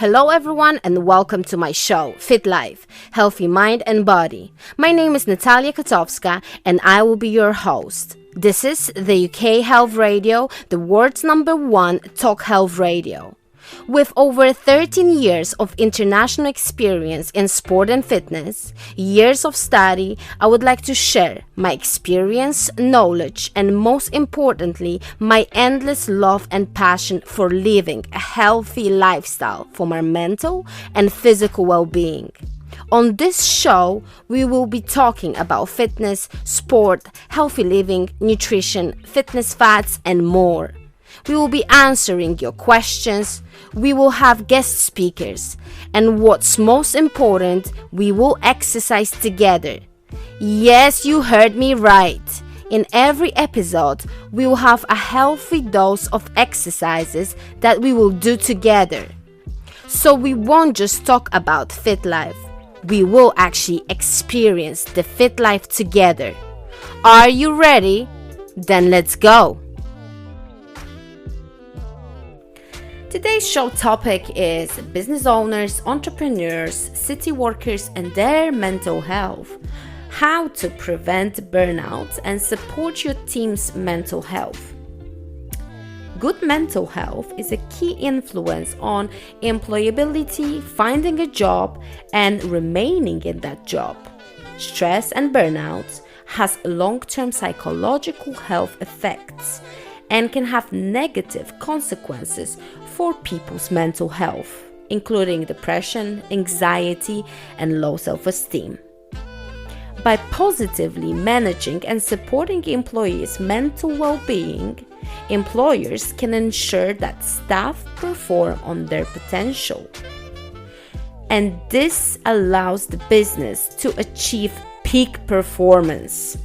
Hello everyone and welcome to my show, FitLife, Healthy Mind and Body. My name is Natalia Kotowska and I will be your host. This is the UK Health Radio, the world's #1 talk health radio. With over 13 years of international experience in sport and fitness, years of study, I would like to share my experience, knowledge, and most importantly, my endless love and passion for living a healthy lifestyle for my mental and physical well-being. On this show, we will be talking about fitness, sport, healthy living, nutrition, fitness facts, and more. We will be answering your questions, we will have guest speakers, and what's most important, we will exercise together. Yes, you heard me right. In every episode, we will have a healthy dose of exercises that we will do together. So we won't just talk about fit life, we will actually experience the fit life together. Are you ready? Then let's go. Today's show topic is business owners, entrepreneurs, city workers, and their mental health. How to prevent burnout and support your team's mental health. Good mental health is a key influence on employability, finding a job, and remaining in that job. Stress and burnout has long-term psychological health effects and can have negative consequences for people's mental health, including depression, anxiety, and low self-esteem. By positively managing and supporting employees' mental well-being, employers can ensure that staff perform on their potential. And this allows the business to achieve peak performance.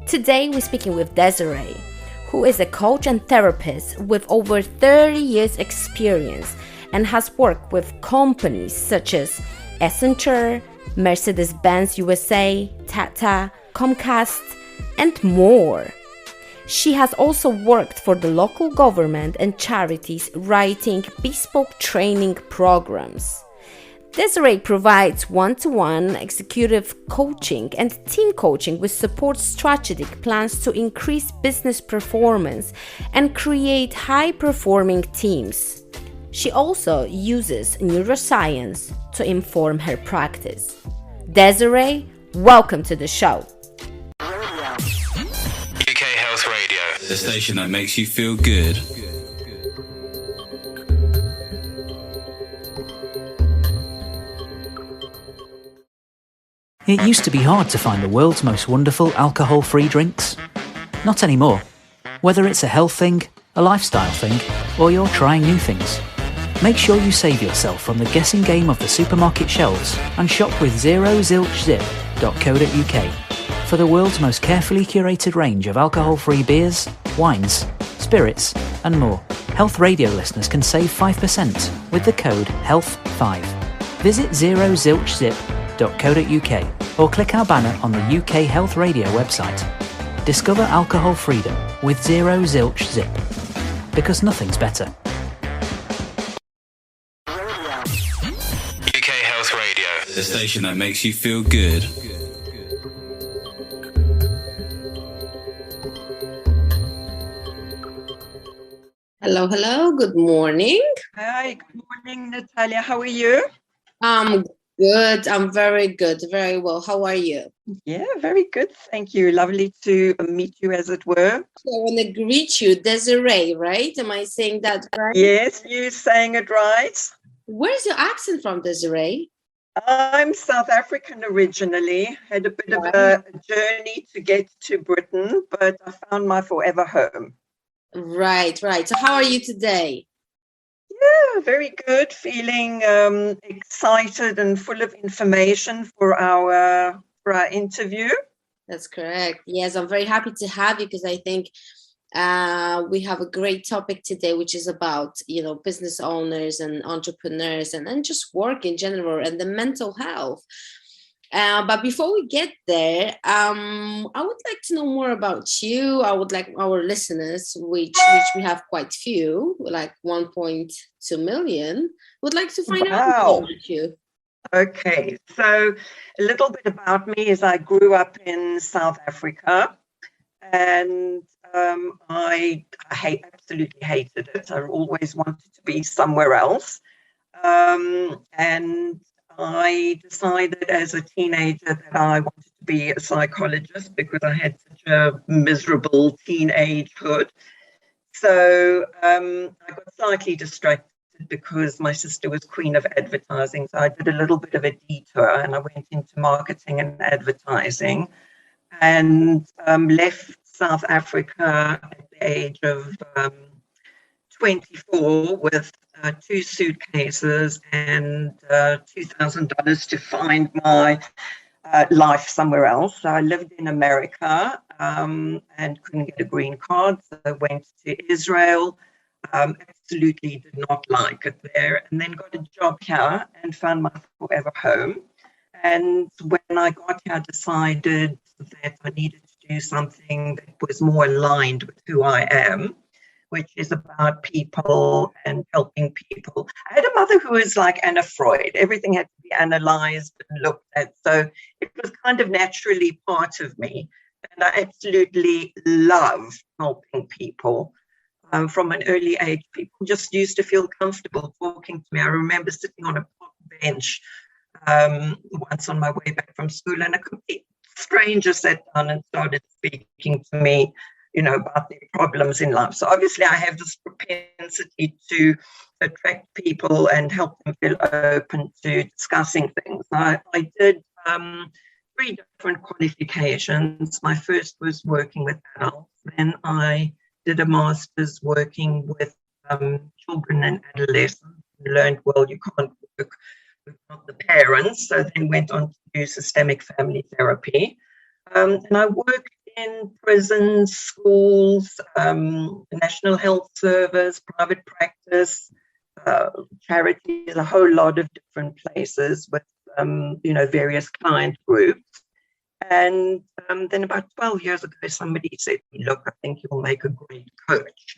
Today, we're speaking with Desiree, who is a coach and therapist with over 30 years experience and has worked with companies such as Accenture, Mercedes-Benz USA, Tata, Comcast, and more. She has also worked for the local government and charities writing bespoke training programs. Desiree provides one-to-one executive coaching and team coaching with support strategic plans to increase business performance and create high-performing teams. She also uses neuroscience to inform her practice. Desiree, welcome to the show. UK Health Radio, the station that makes you feel good. It used to be hard to find the world's most wonderful alcohol-free drinks. Not anymore. Whether it's a health thing, a lifestyle thing, or you're trying new things, make sure you save yourself from the guessing game of the supermarket shelves and shop with zerozilchzip.co.uk for the world's most carefully curated range of alcohol-free beers, wines, spirits, and more. Health Radio listeners can save 5% with the code HEALTH5. Visit zerozilchzip.co.uk or click our banner on the UK Health Radio website. Discover alcohol freedom with Zero Zilch Zip, because nothing's better. UK Health Radio, the station that makes you feel good. Hello, good morning. Hi, good morning, Natalia. How are you? Good, I'm very good, very well. How are you? Yeah, very good. Thank you. Lovely to meet you, as it were. So I want to greet you, Desiree, right? Am I saying that right? Yes, you're saying it right. Where's your accent from, Desiree? I'm South African originally. Had a bit of a journey to get to Britain, but I found my forever home. Right. So how are you today? Yeah, very good. Feeling excited and full of information for our interview. That's correct. Yes, I'm very happy to have you because I think we have a great topic today, which is about, business owners and entrepreneurs and just work in general and the mental health. But before we get there, I would like to know more about you. I would like our listeners, which we have quite few, like 1.2 million, would like to find out more Wow. about you. Okay. So a little bit about me is I grew up in South Africa, and I absolutely hated it. I always wanted to be somewhere else. And I decided as a teenager that I wanted to be a psychologist because I had such a miserable teenagehood. So I got slightly distracted because my sister was queen of advertising. So I did a little bit of a detour and I went into marketing and advertising and left South Africa at the age of 24 with two suitcases and $2,000 to find my life somewhere else. So I lived in America and couldn't get a green card. So I went to Israel. Absolutely did not like it there. And then got a job here and found my forever home. And when I got here, I decided that I needed to do something that was more aligned with who I am, which is about people and helping people. I had a mother who was like Anna Freud. Everything had to be analyzed and looked at. So it was kind of naturally part of me. And I absolutely love helping people. From an early age, people just used to feel comfortable talking to me. I remember sitting on a park bench once on my way back from school, and a complete stranger sat down and started speaking to me, about their problems in life. So obviously I have this propensity to attract people and help them feel open to discussing things. I did 3 different qualifications. My first was working with adults. Then I did a master's working with children and adolescents. Learned, well, you can't work without the parents. So then went on to do systemic family therapy. And I worked in prisons, schools, National Health Service, private practice, charities, a whole lot of different places with, various client groups. And then about 12 years ago, somebody said, look, I think you'll make a great coach.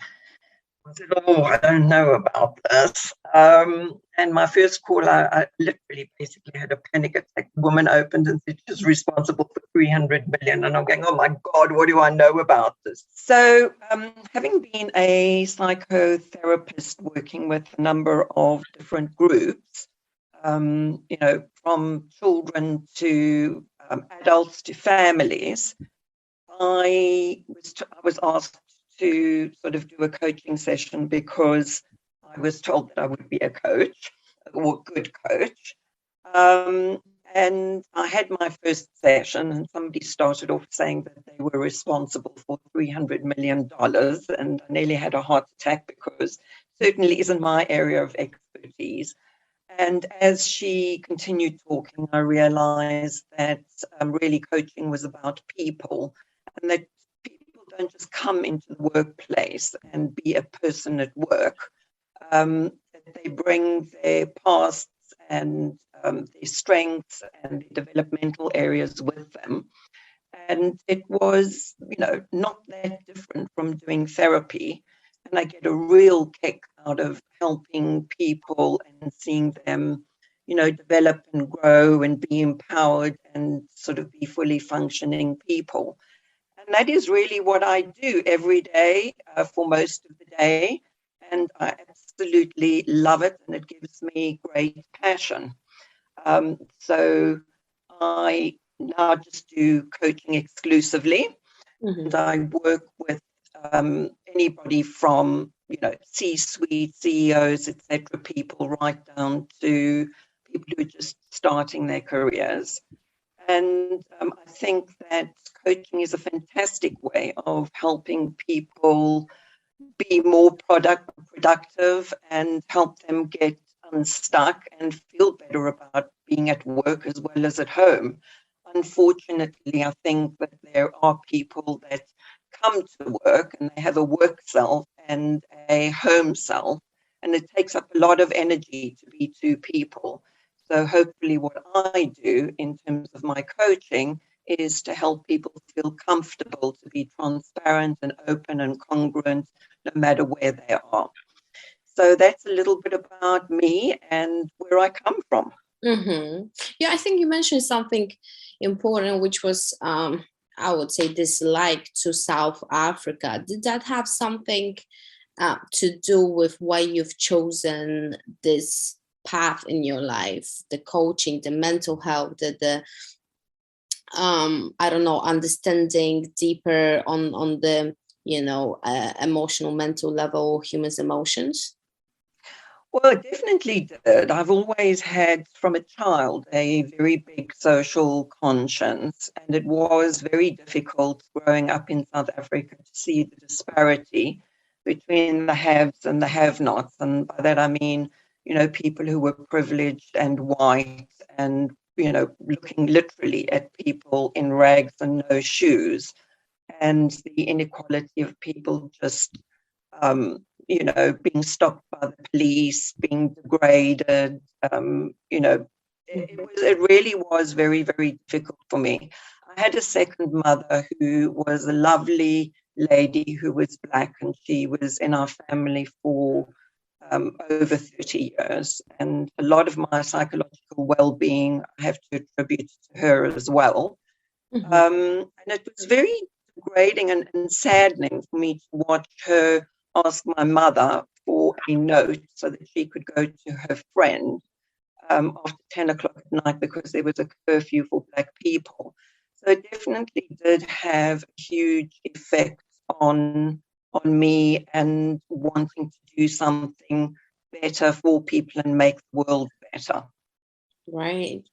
I said, I don't know about this. And my first call, I literally basically had a panic attack. The woman opened and said she's responsible for 300 million. And I'm going, oh my God, what do I know about this? So having been a psychotherapist working with a number of different groups, from children to adults to families, I was asked to sort of do a coaching session because I was told that I would be a coach or a good coach. And I had my first session and somebody started off saying that they were responsible for $300 million. And I nearly had a heart attack because it certainly isn't my area of expertise. And as she continued talking, I realized that really coaching was about people and that don't just come into the workplace and be a person at work. They bring their pasts and their strengths and their developmental areas with them. And it was, not that different from doing therapy. And I get a real kick out of helping people and seeing them, develop and grow and be empowered and sort of be fully functioning people. And that is really what I do every day for most of the day. And I absolutely love it. And it gives me great passion. So I now just do coaching exclusively. Mm-hmm. And I work with anybody from, C-suite, CEOs, etc., people right down to people who are just starting their careers. And I think that coaching is a fantastic way of helping people be more productive and help them get unstuck and feel better about being at work as well as at home. Unfortunately, I think that there are people that come to work and they have a work self and a home self, and it takes up a lot of energy to be two people. So hopefully what I do in terms of my coaching is to help people feel comfortable to be transparent and open and congruent no matter where they are. So that's a little bit about me and where I come from. Mm-hmm. Yeah, I think you mentioned something important, which was, I would say, dislike to South Africa. Did that have something to do with why you've chosen this path in your life, the coaching, the mental health, the I don't know, understanding deeper on the, emotional, mental level, humans' emotions? Well, it definitely did. I've always had, from a child, a very big social conscience, and it was very difficult growing up in South Africa to see the disparity between the haves and the have-nots. And by that I mean, people who were privileged and white and, looking literally at people in rags and no shoes, and the inequality of people just being stopped by the police, being degraded. It really was very, very difficult for me. I had a second mother who was a lovely lady who was Black, and she was in our family for over 30 years. And a lot of my psychological well-being I have to attribute to her as well. Mm-hmm. And it was very degrading and saddening for me to watch her ask my mother for a note so that she could go to her friend after 10 o'clock at night because there was a curfew for Black people. So it definitely did have a huge effect on me and wanting to do something better for people and make the world better. Right.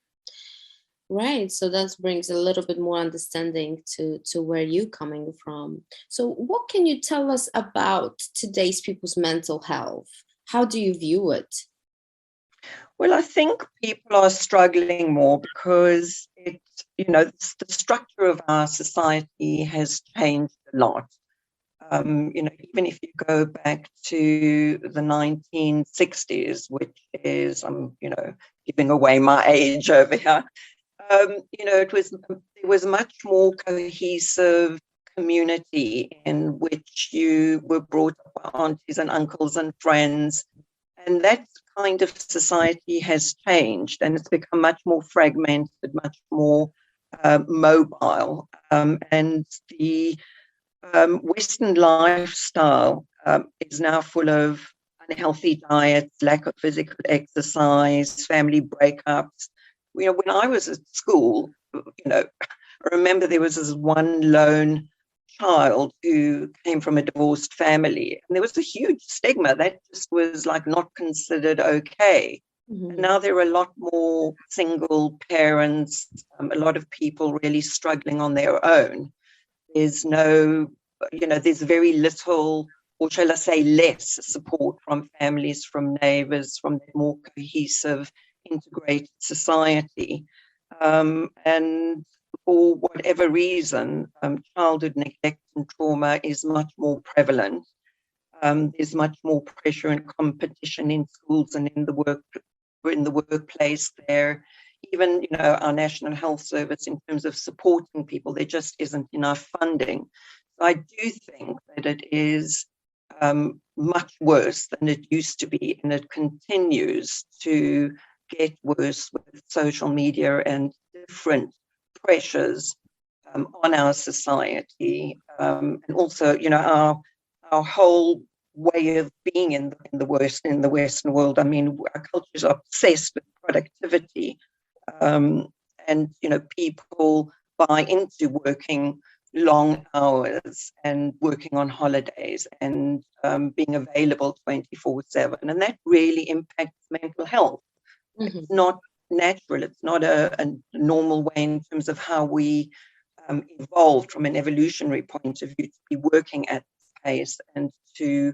Right. So that brings a little bit more understanding to where you're coming from. So what can you tell us about today's people's mental health? How do you view it? Well, I think people are struggling more because the structure of our society has changed a lot. Even if you go back to the 1960s, which is, giving away my age over here, there was much more cohesive community in which you were brought up by aunties and uncles and friends. And that kind of society has changed and it's become much more fragmented, much more mobile. And the Western lifestyle is now full of unhealthy diets, lack of physical exercise, family breakups. When I was at school, I remember there was this one lone child who came from a divorced family, and there was a huge stigma that just was like not considered okay. Mm-hmm. And now there are a lot more single parents, a lot of people really struggling on their own. There's there's very little, or shall I say less, support from families, from neighbors, from the more cohesive, integrated society. And for whatever reason, childhood neglect and trauma is much more prevalent. There's much more pressure and competition in schools and in the workplace there. Even, our National Health Service, in terms of supporting people, there just isn't enough funding. So I do think that it is much worse than it used to be, and it continues to get worse with social media and different pressures on our society, and also, our whole way of being in the Western world. I mean, our culture is obsessed with productivity, and people buy into working long hours and working on holidays and being available 24/7, and that really impacts mental health. Mm-hmm. It's not natural. It's not a normal way in terms of how we evolved from an evolutionary point of view to be working at this pace and to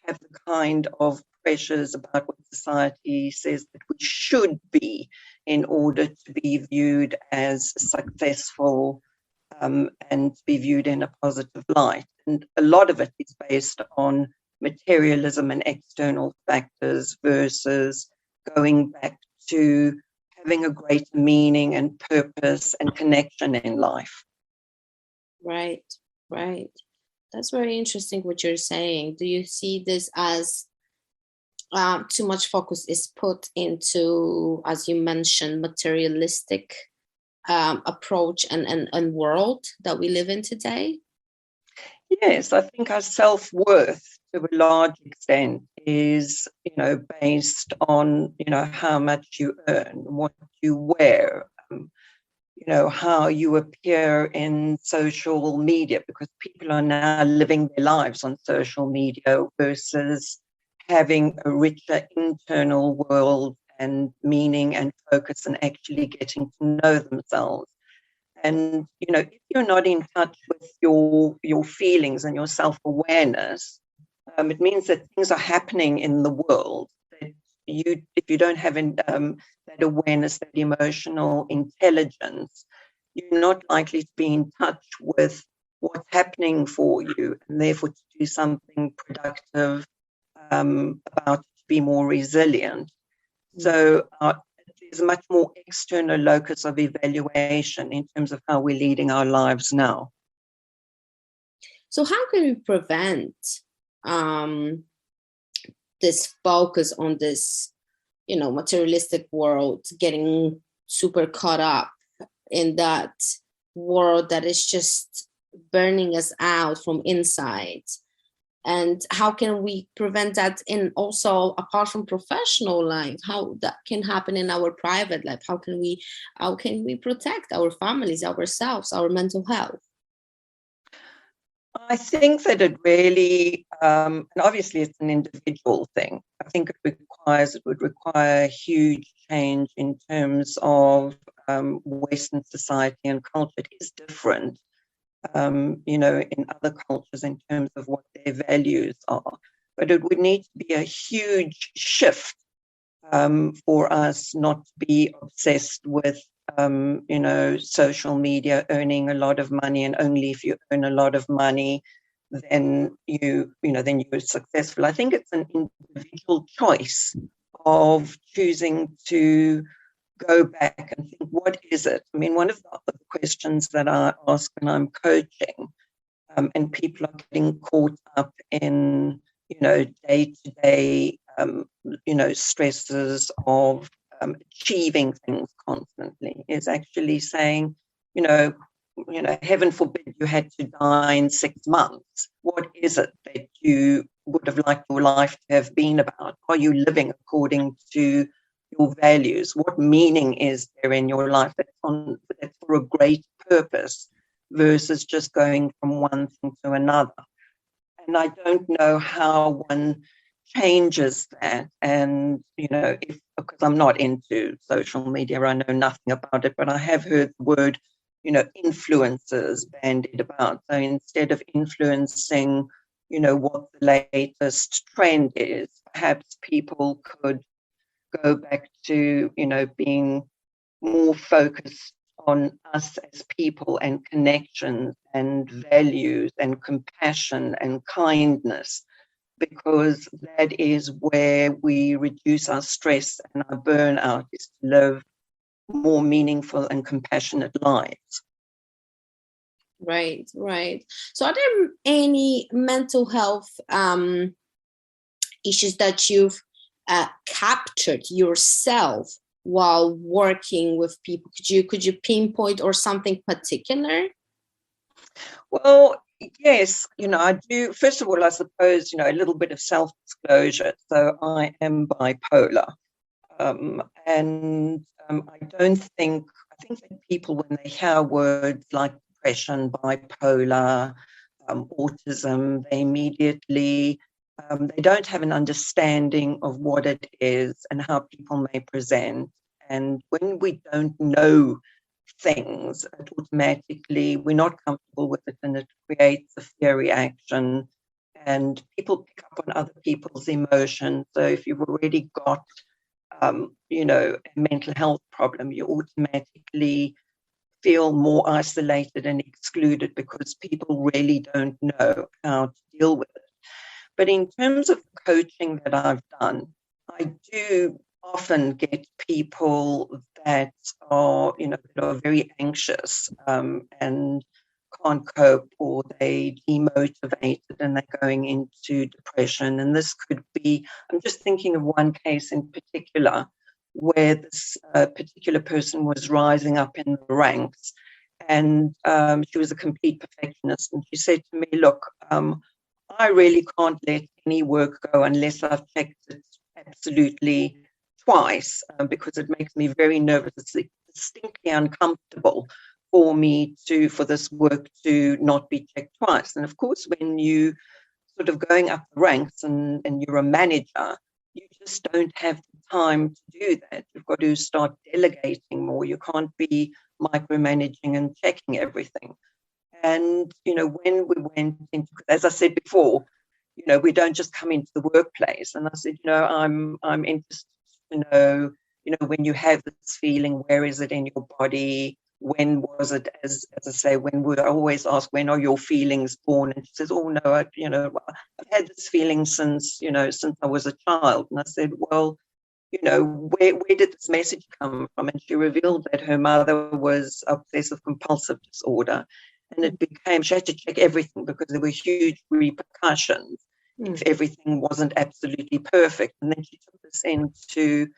have the kind of pressures about what society says that we should be in order to be viewed as successful and be viewed in a positive light. And a lot of it is based on materialism and external factors versus going back to having a greater meaning and purpose and connection in life. Right, right. That's very interesting what you're saying. Do you see this as too much focus is put into, as you mentioned, materialistic approach and world that we live in today? Yes, I think our self-worth to a large extent is, based on, how much you earn, what you wear, how you appear in social media, because people are now living their lives on social media versus having a richer internal world and meaning and focus and actually getting to know themselves. And, if you're not in touch with your feelings and your self-awareness, it means that things are happening in the world that if you don't have that awareness, that emotional intelligence, you're not likely to be in touch with what's happening for you, and therefore to do something productive about it, to be more resilient. So there's a much more external locus of evaluation in terms of how we're leading our lives now. So how can we prevent this focus on this, materialistic world, getting super caught up in that world that is just burning us out from inside? And how can we prevent that in also, apart from professional life, how that can happen in our private life? How can we protect our families, ourselves, our mental health? I think that it really, and obviously it's an individual thing. I think it would require a huge change in terms of Western society and culture. It is different, in other cultures in terms of what their values are. But it would need to be a huge shift for us not to be obsessed with social media, earning a lot of money, and only if you earn a lot of money, then you're successful. I think it's an individual choice of choosing to go back and think, what is it? I mean, one of the questions that I ask when I'm coaching, and people are getting caught up in, day-to-day, stresses of achieving things constantly, is actually saying, heaven forbid you had to die in 6 months. What is it that you would have liked your life to have been about? Are you living according to your values? What meaning is there in your life that's for a great purpose versus just going from one thing to another? And I don't know how one changes that. And, because I'm not into social media, I know nothing about it, but I have heard the word, influencers bandied about. So instead of influencing, what the latest trend is, perhaps people could go back to, being more focused on us as people and connections and values and compassion and kindness, because that is where we reduce our stress and our burnout, is to live more meaningful and compassionate lives. Right. So are there any mental health issues that you've captured yourself while working with people? Could you pinpoint or something particular? Well, yes, I do. First of all, I suppose, a little bit of self-disclosure. So I am bipolar. And I think that people, when they hear words like depression, bipolar, autism, they immediately, they don't have an understanding of what it is and how people may present. And when we don't know things, it automatically, we're not comfortable with it, and it creates a fear reaction, and people pick up on other people's emotions. So if you've already got a mental health problem, you automatically feel more isolated and excluded because people really don't know how to deal with it. But in terms of coaching that I've done, I do often get people that are, that are very anxious and can't cope, or they demotivated and they're going into depression. And this could be, I'm just thinking of one case in particular where this particular person was rising up in the ranks, and she was a complete perfectionist. And she said to me, look, I really can't let any work go unless I've checked it absolutely twice, because it makes me very nervous. It's distinctly uncomfortable for me for this work to not be checked twice. And of course, when you sort of going up the ranks and you're a manager, you just don't have the time to do that. You've got to start delegating more. You can't be micromanaging and checking everything. And, when we went into, as I said before, we don't just come into the workplace. And I said, I'm interested to know, when you have this feeling, where is it in your body? When was it, as I say, I always ask, when are your feelings born? And she says, oh no, I've had this feeling since I was a child. And I said, well, where did this message come from? And she revealed that her mother was obsessive compulsive disorder. And she had to check everything because there were huge repercussions if everything wasn't absolutely perfect. And then she took this into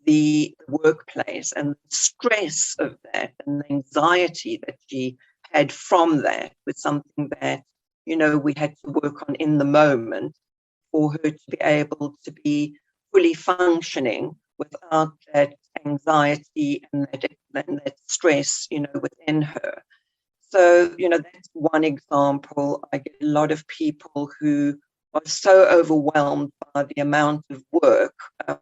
the workplace, and the stress of that and the anxiety that she had from that was something that, we had to work on in the moment for her to be able to be fully functioning without that anxiety and that stress, within her. So, that's one example. I get a lot of people who are so overwhelmed by the amount of work,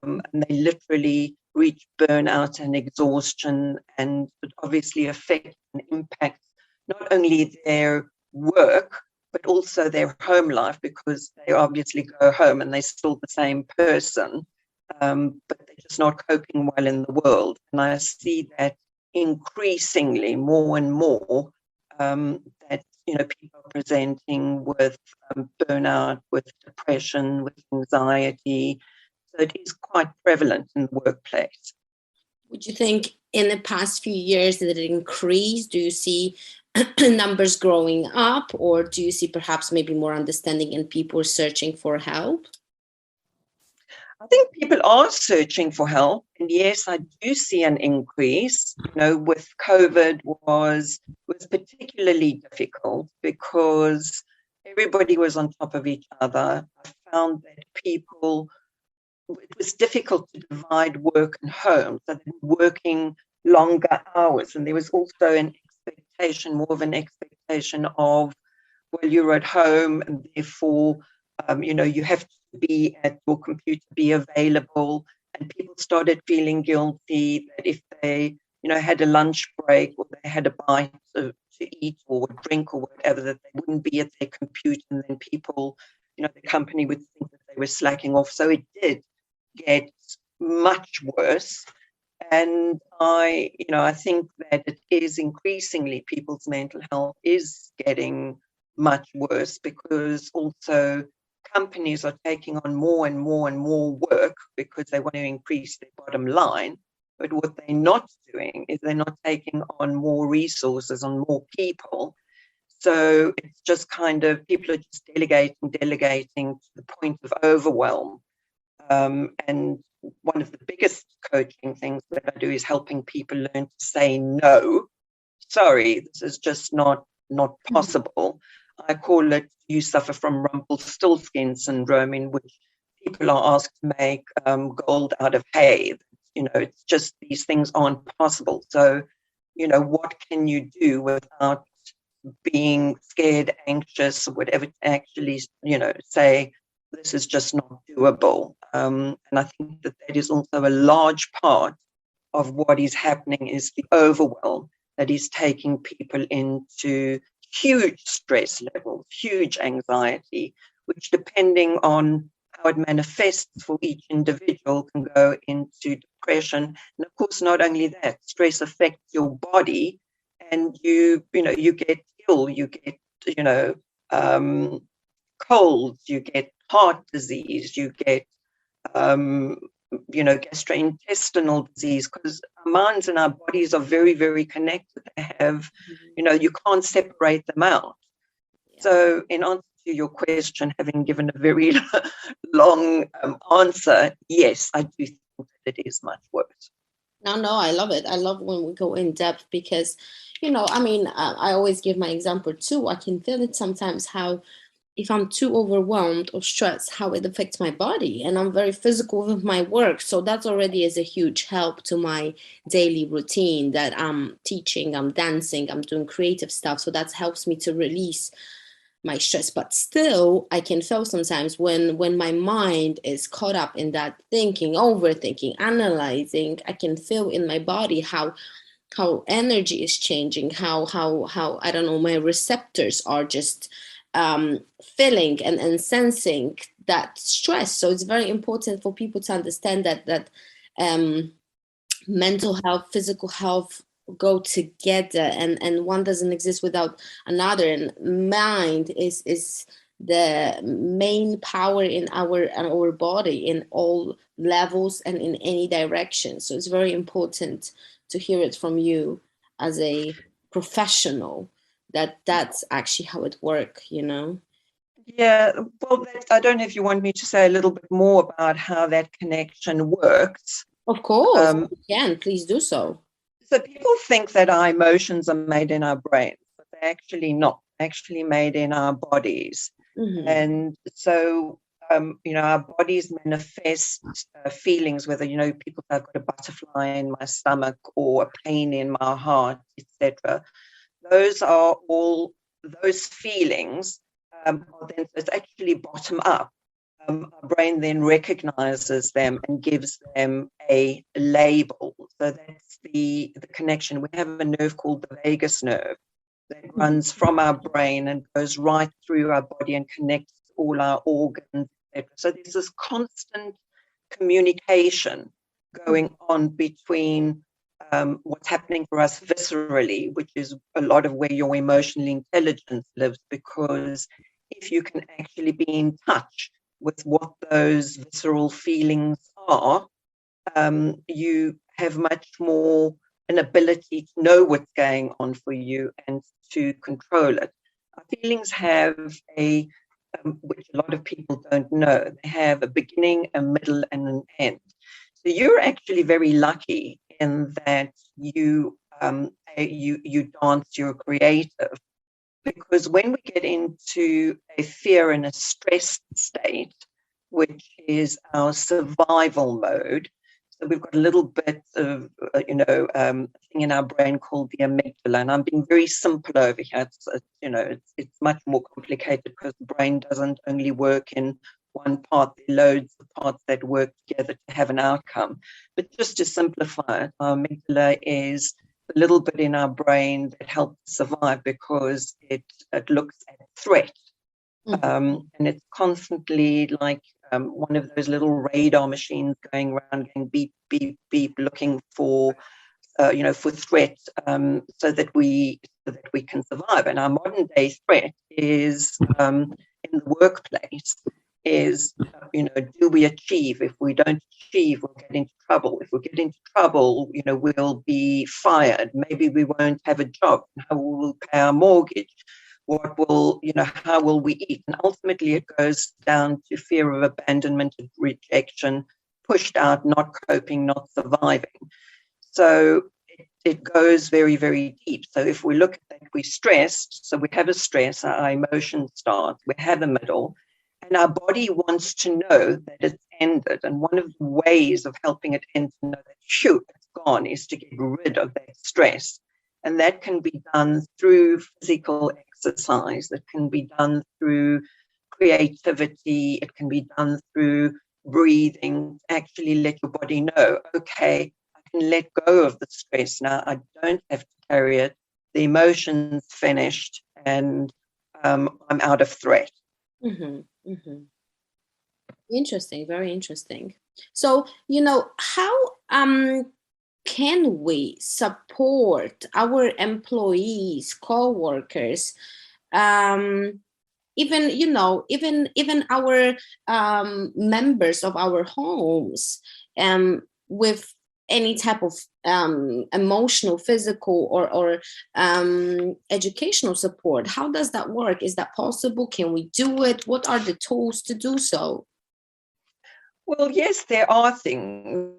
and they literally reach burnout and exhaustion, and it obviously affects and impacts not only their work, but also their home life, because they obviously go home and they're still the same person, but they're just not coping well in the world. And I see that increasingly more and more, that people are presenting with burnout, with depression, with anxiety. So it is quite prevalent in the workplace. Would you think in the past few years that it increased? Do you see numbers growing up, or do you see perhaps maybe more understanding and people searching for help? I think people are searching for help, and yes, I do see an increase. With COVID was particularly difficult because everybody was on top of each other. I found that it was difficult to divide work and home, so they were working longer hours, and there was also more of an expectation of, well, you're at home, and therefore, you have to be at your computer, be available. And people started feeling guilty that if they, had a lunch break, or they had a bite to eat or a drink or whatever, that they wouldn't be at their computer, and then people, the company would think that they were slacking off. So it did get much worse. And I think that it is increasingly, people's mental health is getting much worse, because also companies are taking on more and more and more work because they want to increase their bottom line. But what they're not doing is they're not taking on more resources, on more people. So it's just kind of, people are just delegating to the point of overwhelm. And one of the biggest coaching things that I do is helping people learn to say no. Sorry, this is just not possible. I call it, you suffer from Rumpelstiltskin syndrome, in which people are asked to make gold out of hay. It's just, these things aren't possible. So, what can you do without being scared, anxious, or whatever, to actually, say, this is just not doable. And I think that is also a large part of what is happening, is the overwhelm that is taking people into huge stress levels, huge anxiety, which, depending on how it manifests for each individual, can go into depression. And of course, not only that, stress affects your body, and you get ill, you get, colds, you get heart disease, you get, gastrointestinal disease. Because our minds and our bodies are very, very connected. They have, you can't separate them out. So in answer to your question, having given a very long answer, yes, I do think that it is much worse. No, I love it. I love when we go in depth because, I always give my example too. I can feel it sometimes how if I'm too overwhelmed or stressed, how it affects my body. And I'm very physical with my work. So that already is a huge help to my daily routine that I'm teaching, I'm dancing, I'm doing creative stuff. So that helps me to release my stress. But still, I can feel sometimes when my mind is caught up in that thinking, overthinking, analyzing, I can feel in my body how energy is changing, how I don't know, my receptors are just feeling and sensing that stress. So it's very important for people to understand that mental health, physical health go together, and one doesn't exist without another. And mind is the main power in our body in all levels and in any direction. So it's very important to hear it from you as a professional that's actually how it works, Yeah, well, I don't know if you want me to say a little bit more about how that connection works. Of course, you can. Please do so. So people think that our emotions are made in our brains, but they're actually not. Actually made in our bodies. Mm-hmm. And so, our bodies manifest feelings, whether, people have got a butterfly in my stomach or a pain in my heart, etc. Those are all those feelings. Then it's actually bottom up. Our brain then recognizes them and gives them a label. So that's the connection. We have a nerve called the vagus nerve that runs from our brain and goes right through our body and connects all our organs, etc. So there's this constant communication going on between what's happening for us viscerally, which is a lot of where your emotional intelligence lives, because if you can actually be in touch with what those visceral feelings are, you have much more an ability to know what's going on for you and to control it. Our feelings have which a lot of people don't know, they have a beginning, a middle, and an end. So you're actually very lucky in that you dance, you're creative, because when we get into a fear and a stress state, which is our survival mode, so we've got a little bit of, thing in our brain called the amygdala, and I'm being very simple over here. It's much more complicated because the brain doesn't only work in one part. There are loads of parts that work together to have an outcome. But just to simplify it, our amygdala is a little bit in our brain that helps survive because it looks at threat. And it's constantly like one of those little radar machines going around, going beep, beep, beep, looking for, for threat, so that we can survive. And our modern day threat is in the workplace. Is do we achieve? If we don't achieve, we'll get into trouble. If we get into trouble, we'll be fired. Maybe we won't have a job. How will we pay our mortgage? How will we eat? And ultimately it goes down to fear of abandonment, rejection, pushed out, not coping, not surviving. So it goes very, very deep. So if we look at that, we're stressed. So we have a stress, our emotions start, we have a middle, and our body wants to know that it's ended. And one of the ways of helping it end to know that, it's gone, is to get rid of that stress. And that can be done through physical exercise, that can be done through creativity, it can be done through breathing, actually let your body know, okay, I can let go of the stress now, I don't have to carry it, the emotion's finished, and I'm out of threat. Mm-hmm. Mm-hmm. Interesting, very interesting. So, how can we support our employees, co-workers, even our members of our homes, with any type of emotional, physical, or educational support? How does that work? Is that possible? Can we do it? What are the tools to do so? Well, yes, there are things.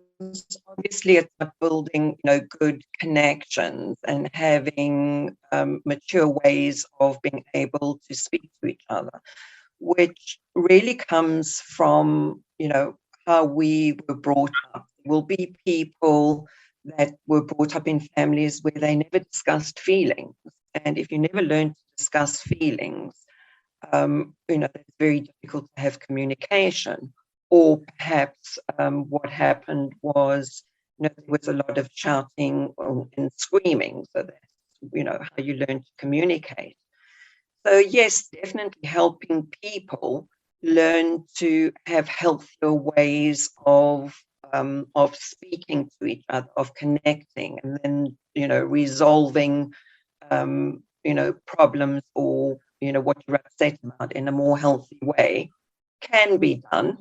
Obviously, it's about building, good connections and having mature ways of being able to speak to each other, which really comes from, how we were brought up. There will be people that were brought up in families where they never discussed feelings. And if you never learn to discuss feelings, it's very difficult to have communication. Or perhaps what happened was, there was a lot of shouting and screaming. So that's, how you learn to communicate. So yes, definitely helping people learn to have healthier ways of speaking to each other, of connecting, and then resolving problems, or what you're upset about in a more healthy way can be done.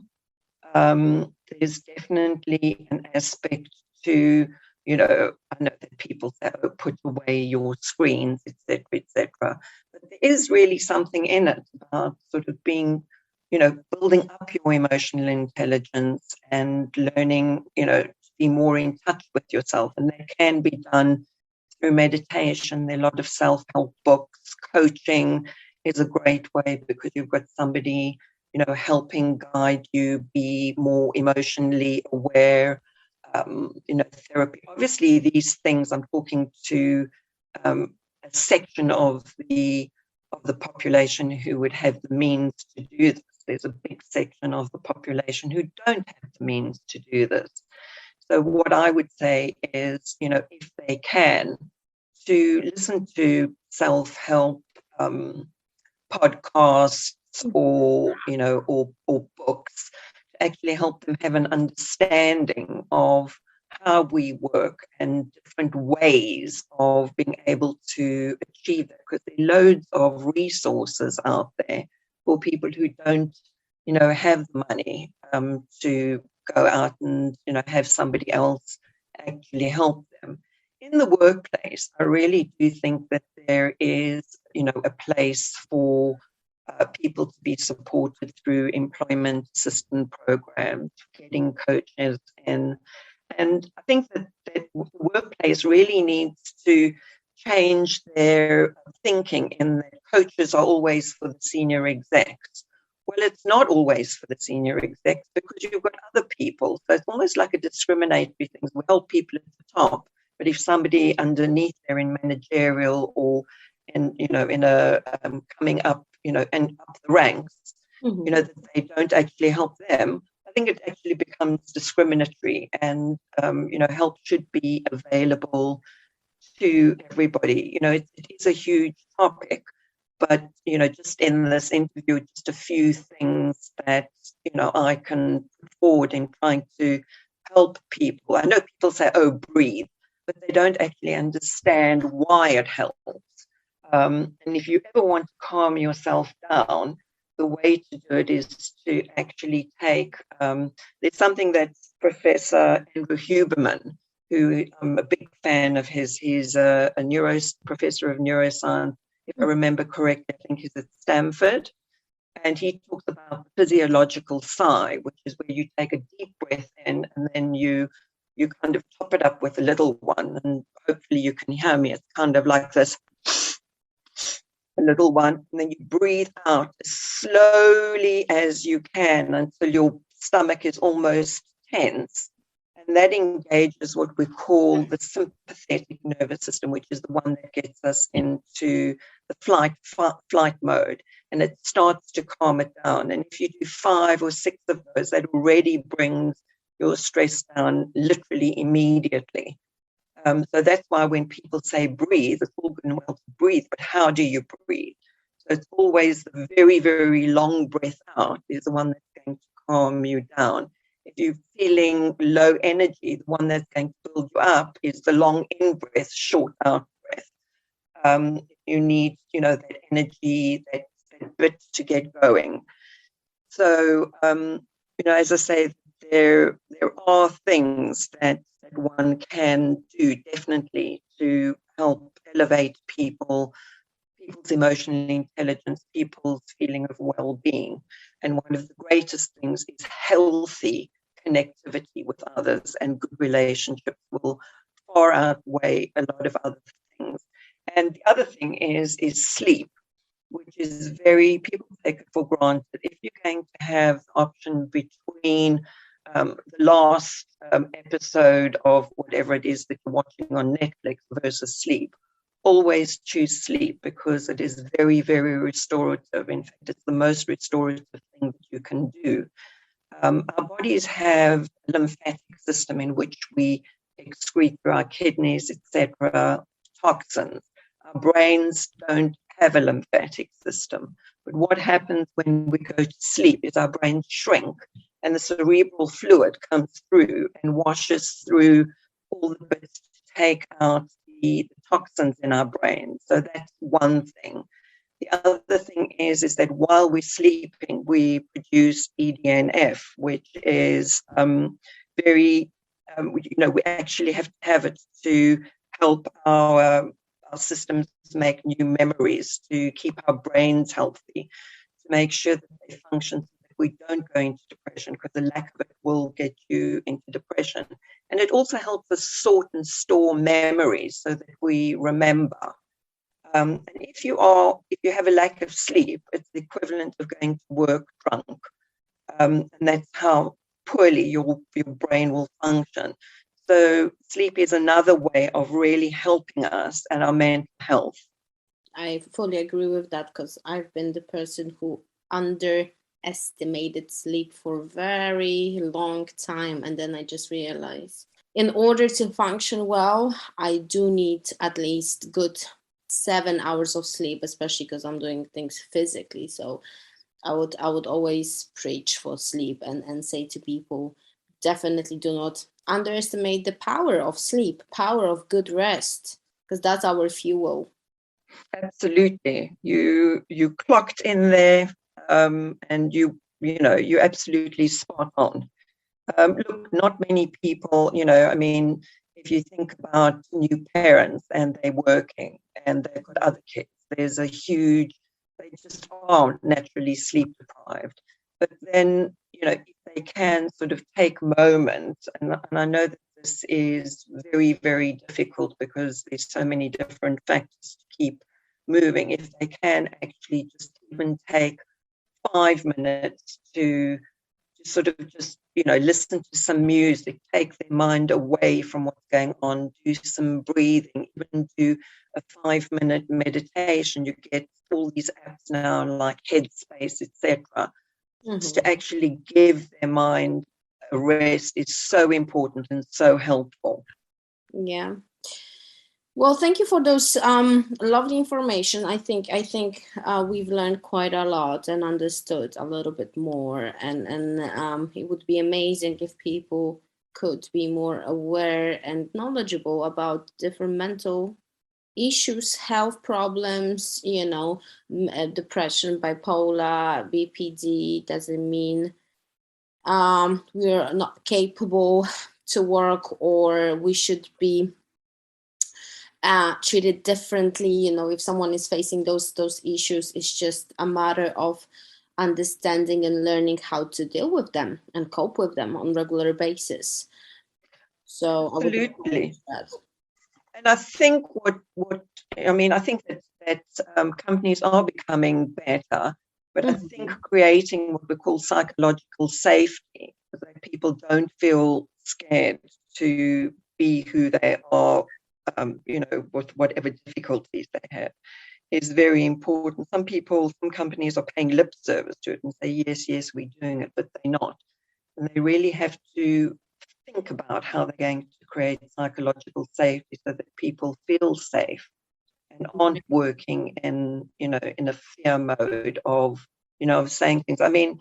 There's definitely an aspect to, I know that people say, oh, put away your screens, etc., etc. But there is really something in it about sort of being, building up your emotional intelligence and learning, to be more in touch with yourself. And that can be done through meditation. There are a lot of self-help books. Coaching is a great way because you've got somebody, helping guide you be more emotionally aware. Therapy. Obviously, these things I'm talking to a section of the population who would have the means to do this. There's a big section of the population who don't have the means to do this. So what I would say is, if they can, to listen to self-help podcasts or books to actually help them have an understanding of how we work and different ways of being able to achieve that, because there are loads of resources out there for people who don't have the money to go out and have somebody else actually help them. In the workplace, I really do think that there is a place for people to be supported through employment assistance programs, getting coaches in. And I think that the workplace really needs to change their thinking in that coaches are always for the senior execs. Well, it's not always for the senior execs because you've got other people. So it's almost like a discriminatory thing. We help people at the top, but if somebody underneath they're in managerial or in a coming up, and up the ranks, that they don't actually help them, I think it actually becomes discriminatory. And help should be available to everybody. It is a huge topic, but just in this interview, just a few things that I can put forward in trying to help people. I know people say, "Oh, breathe," but they don't actually understand why it helps. And if you ever want to calm yourself down, the way to do it is to actually take. There's something that Professor Andrew Huberman, who I'm a big fan of his. He's a professor of neuroscience. If I remember correctly, I think he's at Stanford. And he talks about physiological sigh, which is where you take a deep breath in and then you kind of top it up with a little one. And hopefully you can hear me. It's kind of like this, a little one. And then you breathe out as slowly as you can until your stomach is almost tense. And that engages what we call the sympathetic nervous system, which is the one that gets us into the flight mode. And it starts to calm it down. And if you do 5 or 6 of those, that already brings your stress down literally immediately. So that's why when people say breathe, it's all good and well to breathe, but how do you breathe? So it's always the very, very long breath out is the one that's going to calm you down. If you're feeling low energy, the one that's going to build you up is the long in breath, short out breath. You need, that energy, that bit to get going. So, as I say, there are things that one can do definitely to help elevate people's emotional intelligence, people's feeling of well-being. And one of the greatest things is healthy connectivity with others, and good relationships will far outweigh a lot of other things. And the other thing is sleep, which is people take it for granted. If you're going to have the option between the last episode of whatever it is that you're watching on Netflix versus sleep, always choose sleep, because it is very, very restorative. In fact, it's the most restorative thing that you can do. Our bodies have a lymphatic system in which we excrete through our kidneys, etc., toxins. Our brains don't have a lymphatic system. But what happens when we go to sleep is our brains shrink, and the cerebral fluid comes through and washes through all the bits to take out the toxins in our brain. So that's one thing. The other thing is that while we're sleeping, we produce EDNF, which is we actually have to have it to help our systems make new memories, to keep our brains healthy, to make sure that they function so that we don't go into depression, because the lack of it will get you into depression. And it also helps us sort and store memories so that we remember. And if you have a lack of sleep, it's the equivalent of going to work drunk. And that's how poorly your brain will function. So sleep is another way of really helping us and our mental health. I fully agree with that, because I've been the person who underestimated sleep for a very long time. And then I just realized, in order to function well, I do need at least good 7 hours of sleep, especially because I'm doing things physically. So I would always preach for sleep and say to people, definitely do not underestimate the power of sleep, power of good rest, because that's our fuel. Absolutely. You clocked in there, and you're absolutely spot on. Look, not many people, if you think about new parents and they're working and they've got other kids, they just are naturally sleep deprived. But then, if they can sort of take moments, and I know that this is very, very difficult because there's so many different factors to keep moving. If they can actually just even take 5 minutes to sort of just, listen to some music, take their mind away from what's going on, do some breathing, even do a 5-minute meditation. You get all these apps now like Headspace, etc. Just to actually give their mind a rest is so important and so helpful. Yeah. Well, thank you for those lovely information. I think we've learned quite a lot and understood a little bit more, and it would be amazing if people could be more aware and knowledgeable about different mental issues, health problems. Depression, bipolar, BPD doesn't mean we're not capable to work, or we should be treated differently. If someone is facing those issues, it's just a matter of understanding and learning how to deal with them and cope with them on a regular basis. So absolutely. And I think I think that companies are becoming better, but I think creating what we call psychological safety, so that people don't feel scared to be who they are, with whatever difficulties they have, is very important. Some companies are paying lip service to it and say, yes, we're doing it, but they're not. And they really have to think about how they're going to create psychological safety so that people feel safe and aren't working in a fear mode of saying things. I mean,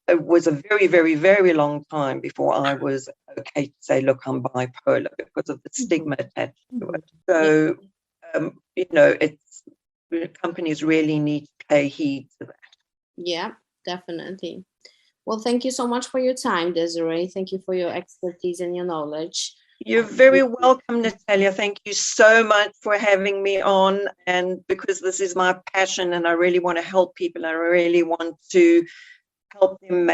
it was a very, very, very long time before I was okay to say, look, I'm bipolar, because of the stigma attached to it. So, companies really need to pay heed to that. Yeah, definitely. Well, thank you so much for your time, Desiree. Thank you for your expertise and your knowledge. You're very welcome, Natalia. Thank you so much for having me on. And because this is my passion and I really want to help people, I really want to help them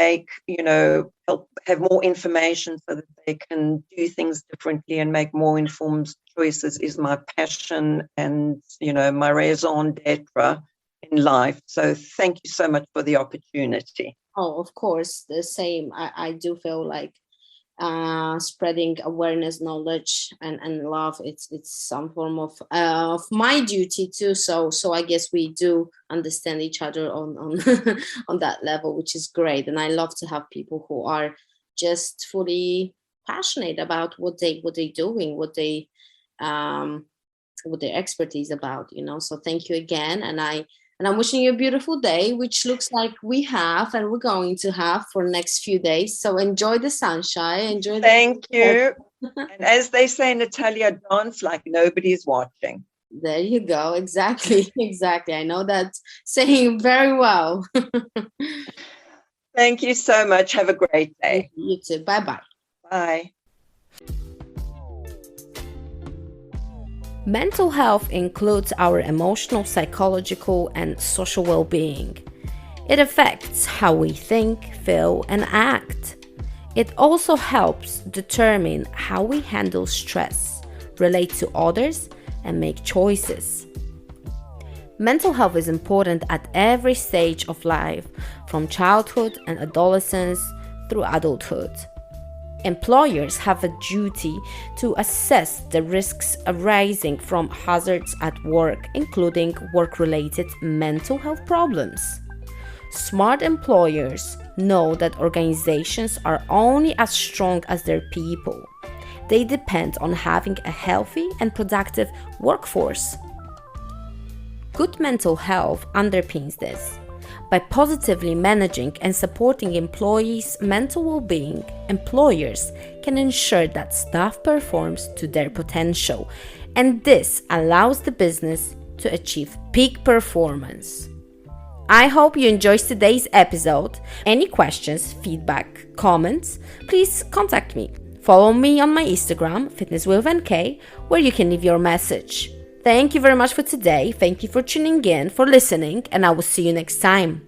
help have more information so that they can do things differently and make more informed choices is my passion and, my raison d'etre in life. So thank you so much for the opportunity. Oh, of course, the same. I do feel like spreading awareness, knowledge, and love. It's some form of my duty too. So I guess we do understand each other on on that level, which is great. And I love to have people who are just fully passionate about what they're doing, what their expertise about. So thank you again, and I'm wishing you a beautiful day, which looks like we have and we're going to have for the next few days. So enjoy the sunshine. Enjoy. Thank you. And as they say, Natalia, dance like nobody's watching. There you go. Exactly. Exactly. I know that saying very well. Thank you so much. Have a great day. You too. Bye-bye. Bye. Mental health includes our emotional, psychological, and social well-being. It affects how we think, feel, and act. It also helps determine how we handle stress, relate to others, and make choices. Mental health is important at every stage of life, from childhood and adolescence through adulthood. Employers have a duty to assess the risks arising from hazards at work, including work-related mental health problems. Smart employers know that organizations are only as strong as their people. They depend on having a healthy and productive workforce. Good mental health underpins this. By positively managing and supporting employees' mental well-being, employers can ensure that staff performs to their potential, and this allows the business to achieve peak performance. I hope you enjoyed today's episode. Any questions, feedback, comments, please contact me. Follow me on my Instagram, fitnesswithNK, where you can leave your message. Thank you very much for today. Thank you for tuning in, for listening, and I will see you next time.